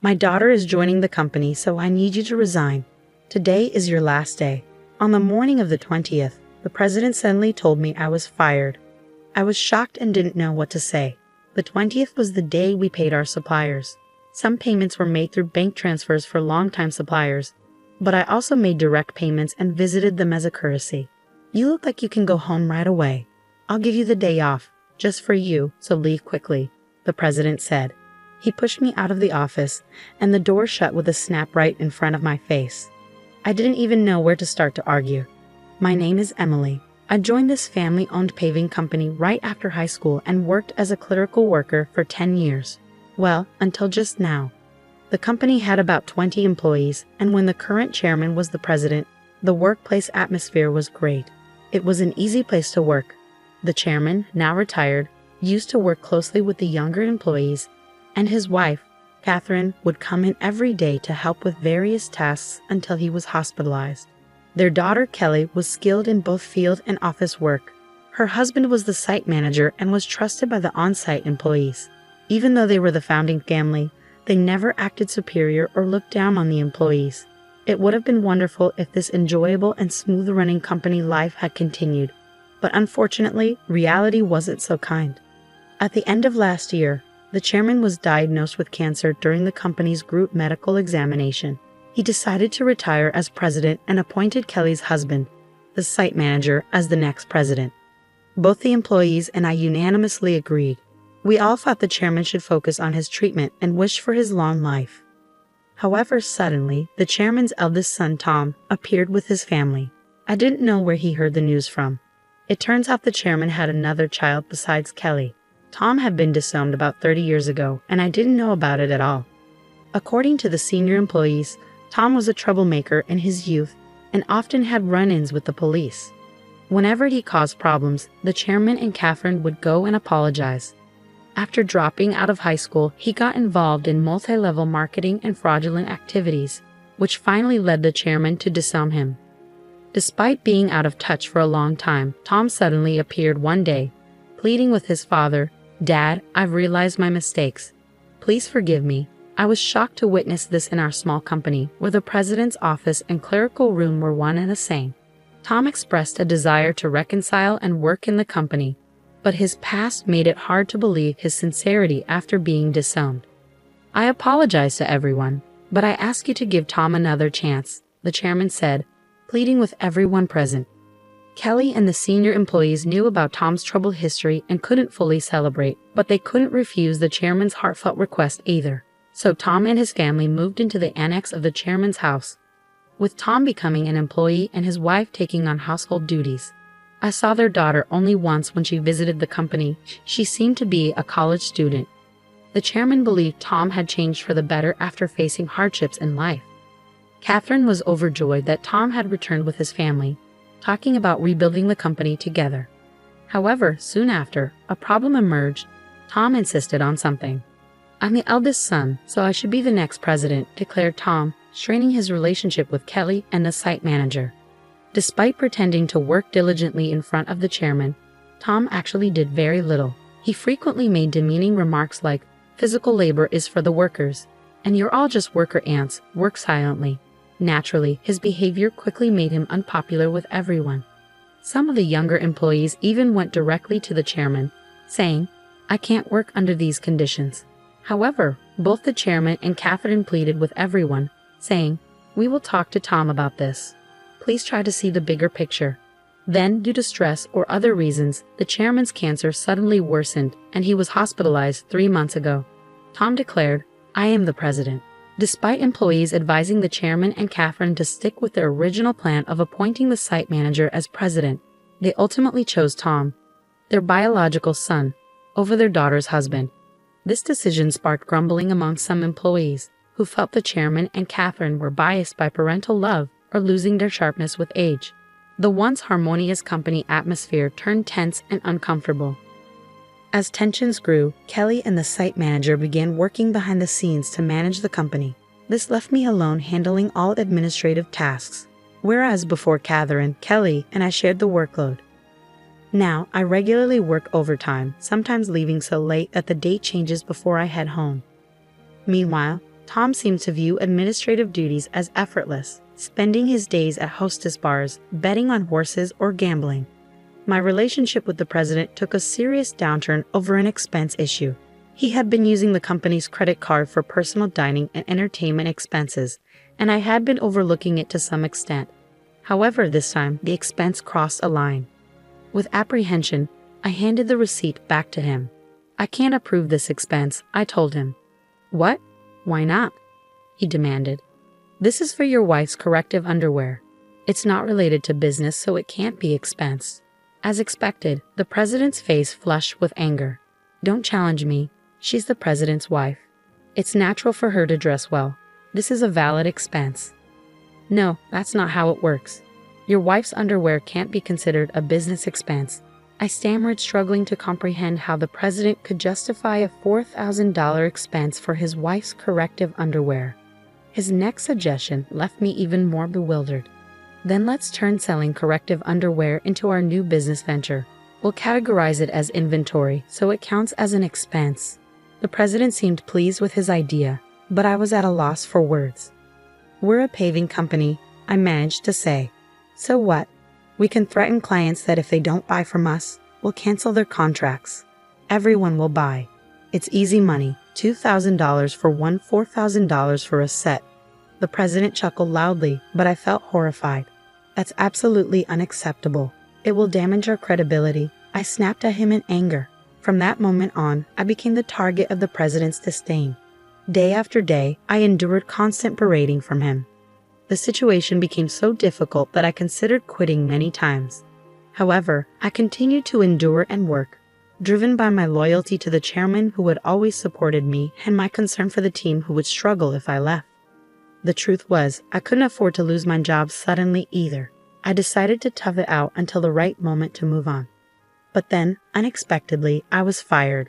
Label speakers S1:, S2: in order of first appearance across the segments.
S1: My daughter is joining the company, so I need you to resign. Today is your last day." On the morning of the 20th, the president suddenly told me I was fired. I was shocked and didn't know what to say. The 20th was the day we paid our suppliers. Some payments were made through bank transfers for longtime suppliers, but I also made direct payments and visited them as a courtesy. "You look like you can go home right away. I'll give you the day off, just for you, so leave quickly," the president said. He pushed me out of the office, and the door shut with a snap right in front of my face. I didn't even know where to start to argue. My name is Emily. I joined this family-owned paving company right after high school and worked as a clerical worker for 10 years. Well, until just now. The company had about 20 employees, and when the current chairman was the president, the workplace atmosphere was great. It was an easy place to work. The chairman, now retired, used to work closely with the younger employees, and his wife, Catherine, would come in every day to help with various tasks until he was hospitalized. Their daughter, Kelly, was skilled in both field and office work. Her husband was the site manager and was trusted by the on-site employees. Even though they were the founding family, they never acted superior or looked down on the employees. It would have been wonderful if this enjoyable and smooth-running company life had continued, but unfortunately, reality wasn't so kind. At the end of last year, the chairman was diagnosed with cancer during the company's group medical examination. He decided to retire as president and appointed Kelly's husband, the site manager, as the next president. Both the employees and I unanimously agreed. We all thought the chairman should focus on his treatment and wished for his long life. However, suddenly, the chairman's eldest son, Tom, appeared with his family. I didn't know where he heard the news from. It turns out the chairman had another child besides Kelly. Tom had been disowned about 30 years ago, and I didn't know about it at all. According to the senior employees, Tom was a troublemaker in his youth and often had run-ins with the police. Whenever he caused problems, the chairman and Catherine would go and apologize. After dropping out of high school, he got involved in multi-level marketing and fraudulent activities, which finally led the chairman to disown him. Despite being out of touch for a long time, Tom suddenly appeared one day, pleading with his father, "Dad, I've realized my mistakes. Please forgive me." I was shocked to witness this in our small company, where the president's office and clerical room were one and the same. Tom expressed a desire to reconcile and work in the company, but his past made it hard to believe his sincerity after being disowned. "I apologize to everyone, but I ask you to give Tom another chance," the chairman said, pleading with everyone present. Kelly and the senior employees knew about Tom's troubled history and couldn't fully celebrate, but they couldn't refuse the chairman's heartfelt request either. So Tom and his family moved into the annex of the chairman's house, with Tom becoming an employee and his wife taking on household duties. I saw their daughter only once when she visited the company. She seemed to be a college student. The chairman believed Tom had changed for the better after facing hardships in life. Catherine was overjoyed that Tom had returned with his family, talking about rebuilding the company together. However, soon after, a problem emerged. Tom insisted on something. "I'm the eldest son, so I should be the next president," declared Tom, straining his relationship with Kelly and the site manager. Despite pretending to work diligently in front of the chairman, Tom actually did very little. He frequently made demeaning remarks like, "Physical labor is for the workers, and you're all just worker ants, work silently." Naturally, his behavior quickly made him unpopular with everyone. Some of the younger employees even went directly to the chairman, saying, "I can't work under these conditions." However, both the chairman and Catherine pleaded with everyone, saying, "We will talk to Tom about this. Please try to see the bigger picture." Then, due to stress or other reasons, the chairman's cancer suddenly worsened and he was hospitalized 3 months ago. Tom declared, "I am the president." Despite employees advising the chairman and Catherine to stick with their original plan of appointing the site manager as president, they ultimately chose Tom, their biological son, over their daughter's husband. This decision sparked grumbling among some employees, who felt the chairman and Catherine were biased by parental love or losing their sharpness with age. The once harmonious company atmosphere turned tense and uncomfortable. As tensions grew, Kelly and the site manager began working behind the scenes to manage the company. This left me alone handling all administrative tasks, whereas before Catherine, Kelly, and I shared the workload. Now, I regularly work overtime, sometimes leaving so late that the date changes before I head home. Meanwhile, Tom seemed to view administrative duties as effortless, spending his days at hostess bars, betting on horses, or gambling. My relationship with the president took a serious downturn over an expense issue. He had been using the company's credit card for personal dining and entertainment expenses, and I had been overlooking it to some extent. However, this time, the expense crossed a line. With apprehension, I handed the receipt back to him. "I can't approve this expense," I told him. "What? Why not?" he demanded. "This is for your wife's corrective underwear. It's not related to business, so it can't be expensed." As expected, the president's face flushed with anger. "Don't challenge me. She's the president's wife. It's natural for her to dress well. This is a valid expense." "No, that's not how it works. Your wife's underwear can't be considered a business expense." I stammered, struggling to comprehend how the president could justify a $4,000 expense for his wife's corrective underwear. His next suggestion left me even more bewildered. "Then let's turn selling corrective underwear into our new business venture. We'll categorize it as inventory, so it counts as an expense." The president seemed pleased with his idea, but I was at a loss for words. "We're a paving company," I managed to say. "So what? We can threaten clients that if they don't buy from us, we'll cancel their contracts. Everyone will buy. It's easy money, $2,000 for one, $4,000 for a set." The president chuckled loudly, but I felt horrified. "That's absolutely unacceptable. It will damage our credibility." I snapped at him in anger. From that moment on, I became the target of the president's disdain. Day after day, I endured constant berating from him. The situation became so difficult that I considered quitting many times. However, I continued to endure and work, driven by my loyalty to the chairman who had always supported me and my concern for the team who would struggle if I left. The truth was, I couldn't afford to lose my job suddenly either. I decided to tough it out until the right moment to move on. But then, unexpectedly, I was fired.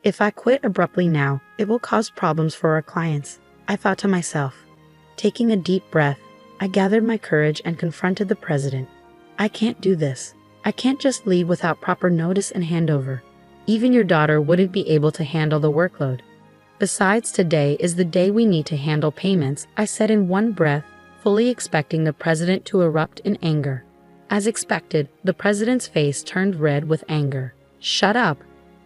S1: If I quit abruptly now, it will cause problems for our clients, I thought to myself. Taking a deep breath, I gathered my courage and confronted the president. "I can't do this. I can't just leave without proper notice and handover. Even your daughter wouldn't be able to handle the workload. Besides, today is the day we need to handle payments," I said in one breath, fully expecting the president to erupt in anger. As expected, the president's face turned red with anger. "Shut up.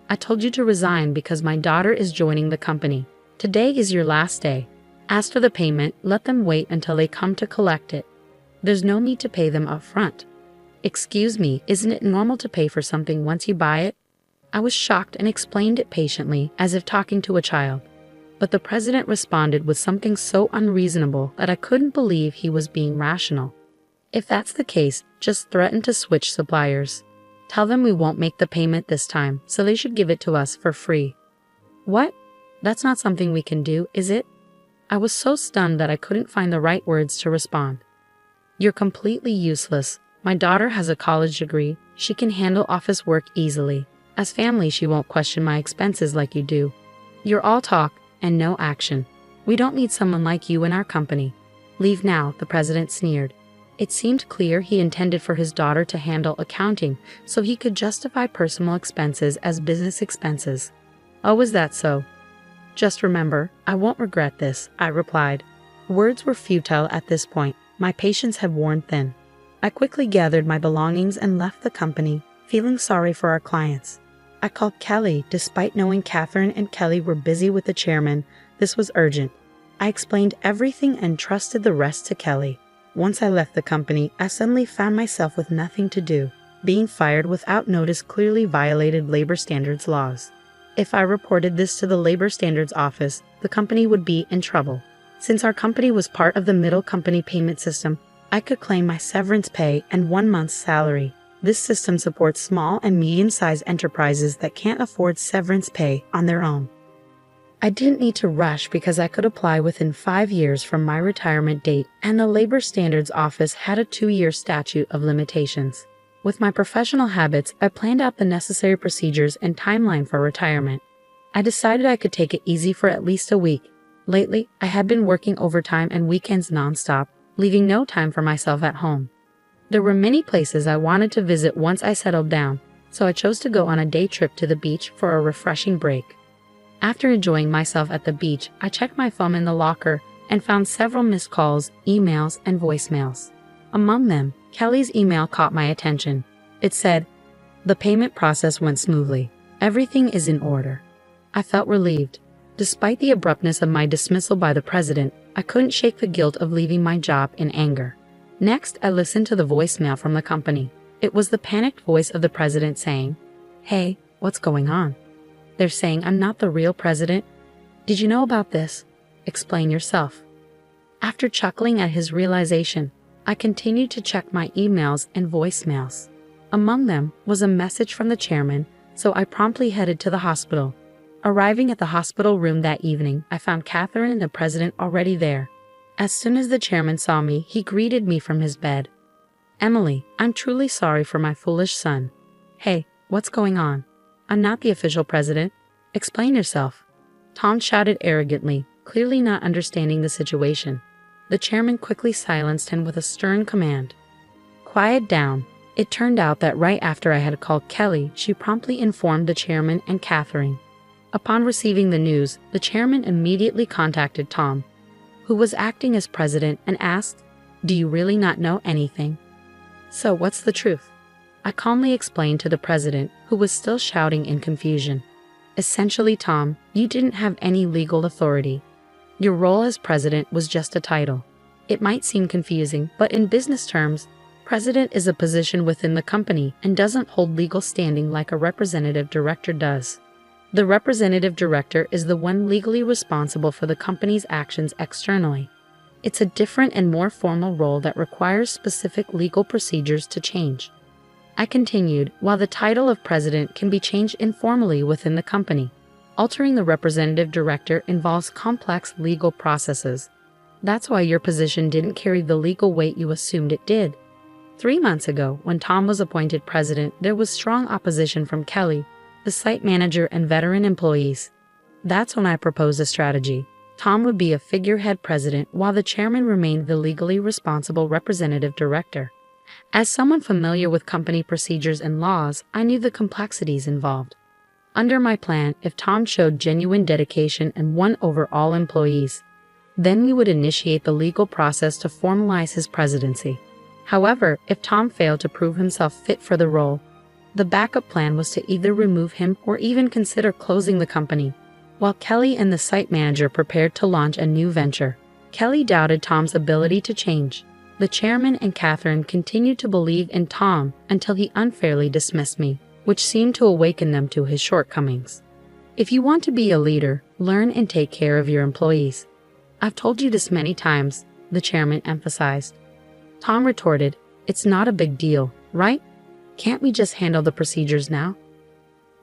S1: I told you to resign because my daughter is joining the company. Today is your last day. As for the payment, let them wait until they come to collect it. There's no need to pay them up front." "Excuse me, isn't it normal to pay for something once you buy it?" I was shocked and explained it patiently, as if talking to a child. But the president responded with something so unreasonable that I couldn't believe he was being rational. "If that's the case, just threaten to switch suppliers. Tell them we won't make the payment this time, so they should give it to us for free." "What? That's not something we can do, is it?" I was so stunned that I couldn't find the right words to respond. "You're completely useless. My daughter has a college degree. She can handle office work easily. As family, she won't question my expenses like you do. You're all talk and no action. We don't need someone like you in our company. Leave now," the president sneered. It seemed clear he intended for his daughter to handle accounting so he could justify personal expenses as business expenses. "Oh, is that so? Just remember, I won't regret this," I replied. Words were futile at this point. My patience had worn thin. I quickly gathered my belongings and left the company, feeling sorry for our clients. I called Kelly, despite knowing Catherine and Kelly were busy with the chairman. This was urgent. I explained everything and trusted the rest to Kelly. Once I left the company, I suddenly found myself with nothing to do. Being fired without notice clearly violated labor standards laws. If I reported this to the Labor Standards Office, the company would be in trouble. Since our company was part of the middle company payment system, I could claim my severance pay and 1 month's salary. This system supports small and medium-sized enterprises that can't afford severance pay on their own. I didn't need to rush because I could apply within 5 years from my retirement date, and the Labor Standards Office had a 2-year statute of limitations. With my professional habits, I planned out the necessary procedures and timeline for retirement. I decided I could take it easy for at least a week. Lately, I had been working overtime and weekends nonstop, leaving no time for myself at home. There were many places I wanted to visit once I settled down, so I chose to go on a day trip to the beach for a refreshing break. After enjoying myself at the beach, I checked my phone in the locker and found several missed calls, emails, and voicemails. Among them, Kelly's email caught my attention. It said, "The payment process went smoothly. Everything is in order." I felt relieved. Despite the abruptness of my dismissal by the president, I couldn't shake the guilt of leaving my job in anger. Next, I listened to the voicemail from the company. It was the panicked voice of the president saying, "Hey, what's going on? They're saying I'm not the real president. Did you know about this? Explain yourself." After chuckling at his realization, I continued to check my emails and voicemails. Among them was a message from the chairman, so I promptly headed to the hospital. Arriving at the hospital room that evening, I found Catherine and the president already there. As soon as the chairman saw me, he greeted me from his bed. "Emily, I'm truly sorry for my foolish son." "Hey, what's going on? I'm not the official president. Explain yourself." Tom shouted arrogantly, clearly not understanding the situation. The chairman quickly silenced him with a stern command. "Quiet down." It turned out that right after I had called Kelly, she promptly informed the chairman and Catherine. Upon receiving the news, the chairman immediately contacted Tom, who was acting as president, and asked, "Do you really not know anything? So what's the truth?" I calmly explained to the president, who was still shouting in confusion. "Essentially, Tom, you didn't have any legal authority. Your role as president was just a title. It might seem confusing, but in business terms, president is a position within the company and doesn't hold legal standing like a representative director does. The representative director is the one legally responsible for the company's actions externally. It's a different and more formal role that requires specific legal procedures to change." I continued, "While the title of president can be changed informally within the company, altering the representative director involves complex legal processes. That's why your position didn't carry the legal weight you assumed it did." 3 months ago, when Tom was appointed president, there was strong opposition from Kelly, the site manager, and veteran employees. That's when I proposed a strategy. Tom would be a figurehead president while the chairman remained the legally responsible representative director. As someone familiar with company procedures and laws, I knew the complexities involved. Under my plan, if Tom showed genuine dedication and won over all employees, then we would initiate the legal process to formalize his presidency. However, if Tom failed to prove himself fit for the role, the backup plan was to either remove him or even consider closing the company. While Kelly and the site manager prepared to launch a new venture, Kelly doubted Tom's ability to change. The chairman and Catherine continued to believe in Tom until he unfairly dismissed me, which seemed to awaken them to his shortcomings. "If you want to be a leader, learn and take care of your employees. I've told you this many times," the chairman emphasized. Tom retorted, "It's not a big deal, right? Can't we just handle the procedures now?"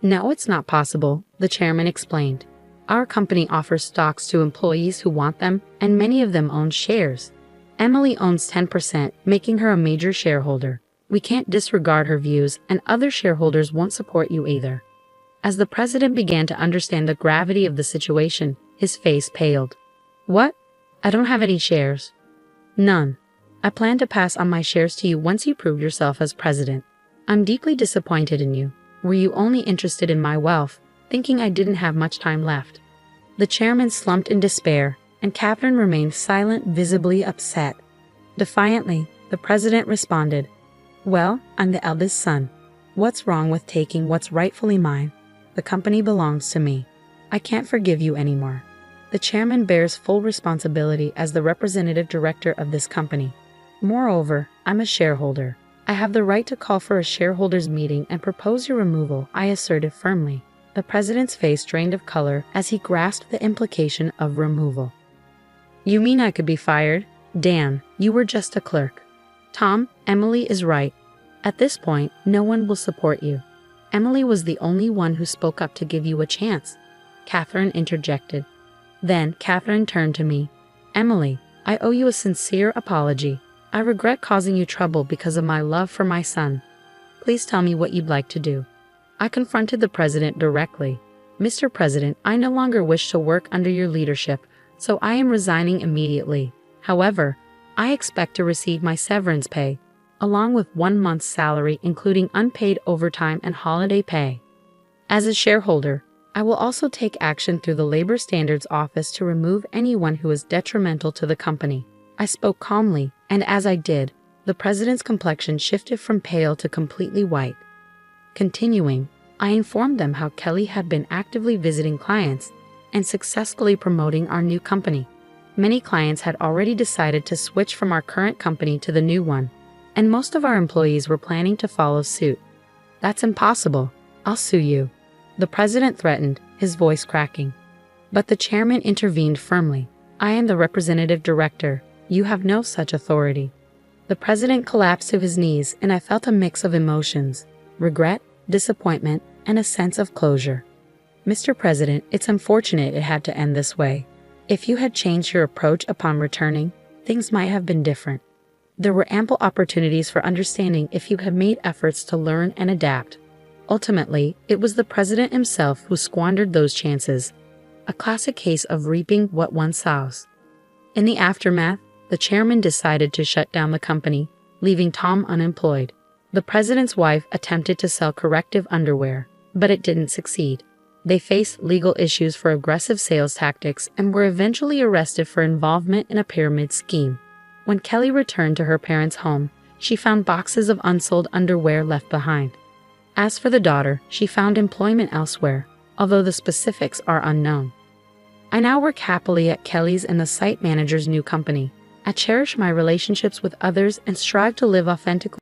S1: "No, it's not possible," the chairman explained. "Our company offers stocks to employees who want them, and many of them own shares. Emily owns 10%, making her a major shareholder. We can't disregard her views, and other shareholders won't support you either." As the president began to understand the gravity of the situation, his face paled. "What? I don't have any shares." "None. I plan to pass on my shares to you once you prove yourself as president. I'm deeply disappointed in you. Were you only interested in my wealth, thinking I didn't have much time left?" The chairman slumped in despair, and Catherine remained silent, visibly upset. Defiantly, the president responded, "Well, I'm the eldest son. What's wrong with taking what's rightfully mine? The company belongs to me. I can't forgive you anymore. The chairman bears full responsibility as the representative director of this company. Moreover, I'm a shareholder. I have the right to call for a shareholders' meeting and propose your removal," I asserted firmly. The president's face drained of color as he grasped the implication of removal. "You mean I could be fired? Dan, you were just a clerk." "Tom, Emily is right. At this point, no one will support you. Emily was the only one who spoke up to give you a chance," Catherine interjected. Then Catherine turned to me. "Emily, I owe you a sincere apology. I regret causing you trouble because of my love for my son. Please tell me what you'd like to do." I confronted the president directly. "Mr. President, I no longer wish to work under your leadership, so I am resigning immediately. However, I expect to receive my severance pay, along with 1 month's salary including unpaid overtime and holiday pay. As a shareholder, I will also take action through the Labor Standards Office to remove anyone who is detrimental to the company. I spoke calmly, and as I did, the president's complexion shifted from pale to completely white. Continuing, I informed them how Kelly had been actively visiting clients and successfully promoting our new company. Many clients had already decided to switch from our current company to the new one, and most of our employees were planning to follow suit. That's impossible. I'll sue you, the president threatened, his voice cracking. But the chairman intervened firmly. I am the representative director. You have no such authority. The president collapsed to his knees, and I felt a mix of emotions: regret, disappointment, and a sense of closure. Mr. President, it's unfortunate it had to end this way. If you had changed your approach upon returning, things might have been different. There were ample opportunities for understanding if you had made efforts to learn and adapt. Ultimately, it was the president himself who squandered those chances. A classic case of reaping what one sows. In the aftermath, the chairman decided to shut down the company, leaving Tom unemployed. The president's wife attempted to sell corrective underwear, but it didn't succeed. They faced legal issues for aggressive sales tactics and were eventually arrested for involvement in a pyramid scheme. When Kelly returned to her parents' home, she found boxes of unsold underwear left behind. As for the daughter, she found employment elsewhere, although the specifics are unknown. I now work happily at Kelly's and the site manager's new company. I cherish my relationships with others and strive to live authentically.